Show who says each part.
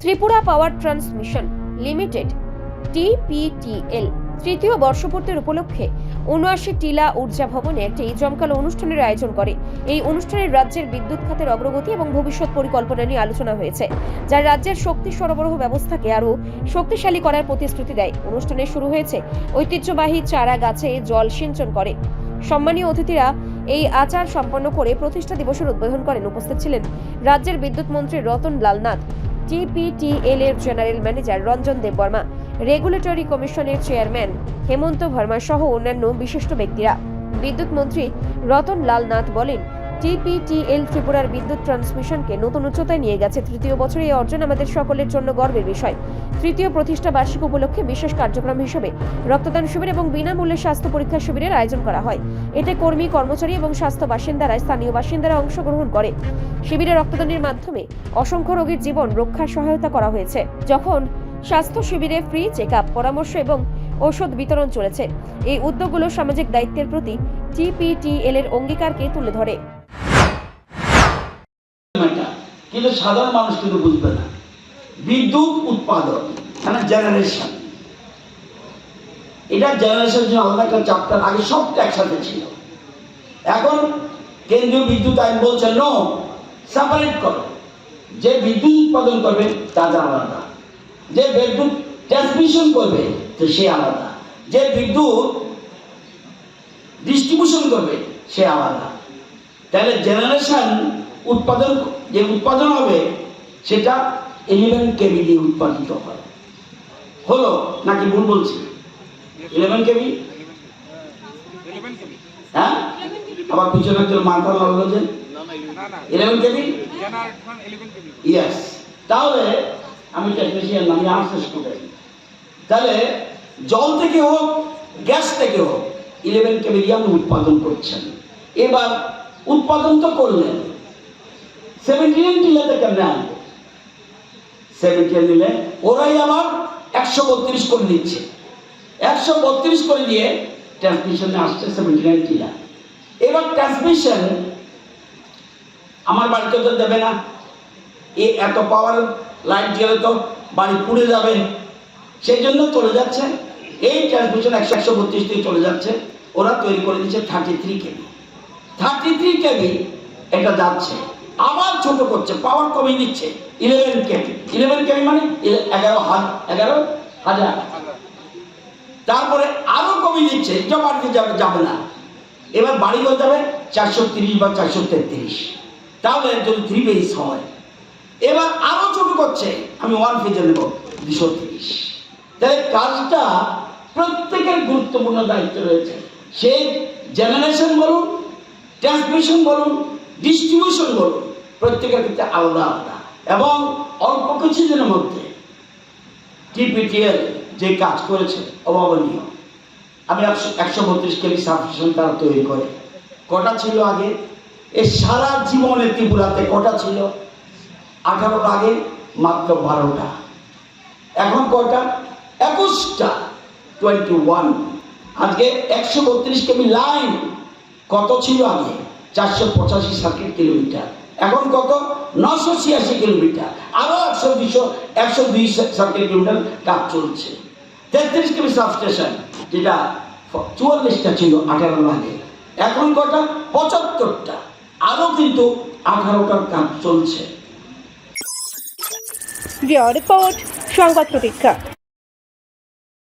Speaker 1: Tripura power transmission limited টিপিটিএল তৃতীয় বর্ষপূর্তির উপলক্ষে ৭৯ টিলা ঊর্জা ভবনে একটি জমকালো অনুষ্ঠানের আয়োজন করে। এই অনুষ্ঠানে রাজ্যের বিদ্যুৎ খাতের অগ্রগতি এবং ভবিষ্যৎ পরিকল্পনা নিয়ে আলোচনা হয়েছে, যা রাজ্যের শক্তি সরবরাহ ব্যবস্থাকে আরও শক্তিশালী করার প্রতিশ্রুতি দেয়। অনুষ্ঠানে শুরু হয়েছে ঐতিহ্যবাহী চারা গাছে জল সিঞ্চন করে। সম্মানীয় অতিথিরা এই আচার সম্পন্ন করে প্রতিষ্ঠা দিবসের উদ্বোধন করেন। উপস্থিত ছিলেন রাজ্যের বিদ্যুৎ মন্ত্রী রতন লাল নাথ, টিপিটিএল এর general manager Ranjan Debbarma, regulatory কমিশনের চেয়ারম্যান হেমন্ত ভার্মা সহ অন্যান্য বিশিষ্ট ব্যক্তিরা। বিদ্যুৎ মন্ত্রী রতন লাল নাথ বলেন, টিপিটিএল ত্রিপুরার বিদ্যুৎ ট্রান্সমিশনকে নতুন উচ্চতায় নিয়ে গেছে। তৃতীয় বছরে এই অর্জন আমাদের সকলের জন্য গর্বের বিষয়। তৃতীয় প্রতিষ্ঠা বার্ষিক উপলক্ষে বিশেষ কার্যক্রম হিসেবে রক্তদান শিবির এবং বিনামূল্যে স্বাস্থ্য পরীক্ষা শিবিরের আয়োজন করা হয়। এতে কর্মী, কর্মচারী এবং স্বাস্থ্য স্থানীয় বাসিন্দারা অংশগ্রহণ করে। শিবিরে রক্তদানের মাধ্যমে অসংখ্য রোগীর জীবন রক্ষায় সহায়তা করা হয়েছে। যখন স্বাস্থ্য শিবিরে ফ্রি চেকআপ, পরামর্শ এবং ঔষধ বিতরণ চলেছে। এই উদ্যোগগুলো সামাজিক দায়িত্বের প্রতি টিপিটিএল এর অঙ্গীকারকে তুলে ধরে।
Speaker 2: কিন্তু সাধারণ মানুষ কিন্তু বুঝবে না। বিদ্যুৎ উৎপাদন মানে জেনারেশন, এটা জেনারেশন জন্য আলাদা একটা চ্যাপ্টার আগে সব একসাথে ছিল। এখন কেন্দ্রীয় বিদ্যুৎ আইন বলছে নো, সেপারেট করো। যে বিদ্যুৎ উৎপাদন করবে তাদের আলাদা, যে বিদ্যুৎ ট্রান্সমিশন করবে তো সে আলাদা, যে বিদ্যুৎ ডিস্ট্রিবিউশন করবে সে আলাদা। তাহলে জেনারেশন উৎপাদন, যে উৎপাদন হবে সেটা 11 কেভি দিয়ে উৎপাদিত হয়। হলো নাকি ভুল বলছি? 11 কেভি, হ্যাঁ? আবার পিছনে একজন মাথা লাগলো যে 11 কেভি, ইয়েস। তাহলে আমি টেকনিশিয়ান, আমি আর্টস স্টুডেন্ট। তাহলে জল থেকে হোক, গ্যাস থেকে হোক 11 কেভি দিয়ে আপনি উৎপাদন করছেন। এবার উৎপাদন তো করলেন, 79 টিলাতে কেমনে আনবো? 79 নিলে ওরাই আবার 132 করে দিচ্ছে। 132 করে দিয়ে ট্রান্সমিশনে আসছে 79 টিলা। এবার ট্রান্সমিশন আমার বাড়িতে তো দেবে না, এত পাওয়ার লাইট গেলে তো বাড়ি পুড়ে যাবে, সেই জন্য চলে যাচ্ছে এই ট্রান্সমিশন 132 থেকে চলে যাচ্ছে। ওরা তৈরি করে দিচ্ছে 33 কেভি। 33 কেভি এটা যাচ্ছে, আবার ছোট করছে, পাওয়ার কমিয়ে দিচ্ছে 11 কেভি। 11 কেভি মানে 11,000। তারপরে আরো কমিয়ে দিচ্ছে, এটা বাড়িতে যাবে না। এবার বাড়ি হয়ে যাবে 430 বা 433। তাহলে যদি 3 ফেজ হয়, এবার আরো ছোট করছে, আমি 1 ফেজে নেব 230। তাহলে কাজটা প্রত্যেকের গুরুত্বপূর্ণ দায়িত্ব রয়েছে। সেই জেনারেশন বলুন, ট্রান্সমিশন বলুন, ডিস্ট্রিবিউশন বলুন, প্রত্যেকের ক্ষেত্রে আলাদা আলাদা। এবং অল্প কিছুদিনের মধ্যে টিপিটিএল যে কাজ করেছে অভাবনীয়। আমি 132 কেভি সাবস্টেশন তারা তৈরি করে, কটা ছিল আগে? এই সারা জীবনে ত্রিপুরাতে কটা ছিল? 18টা, আগে মাত্র 12টা। এখন কটা? 21টা, 21। আজকে 132 কেভি লাইন কত ছিল আগে? 485 সার্কিট কিলোমিটার। এখন কত? 986 কিলোমিটার। আরো 102 সার্কিট কিলোমিটার কাজ চলছে। 33 কেভি সাবস্টেশন, যেটা 44টা ছিল 18 আগে, এখন কটা? 75টা। আরো কিন্তু 18টার কাজ চলছে।
Speaker 1: রিপোর্ট সংবাদ প্রতীক্ষা।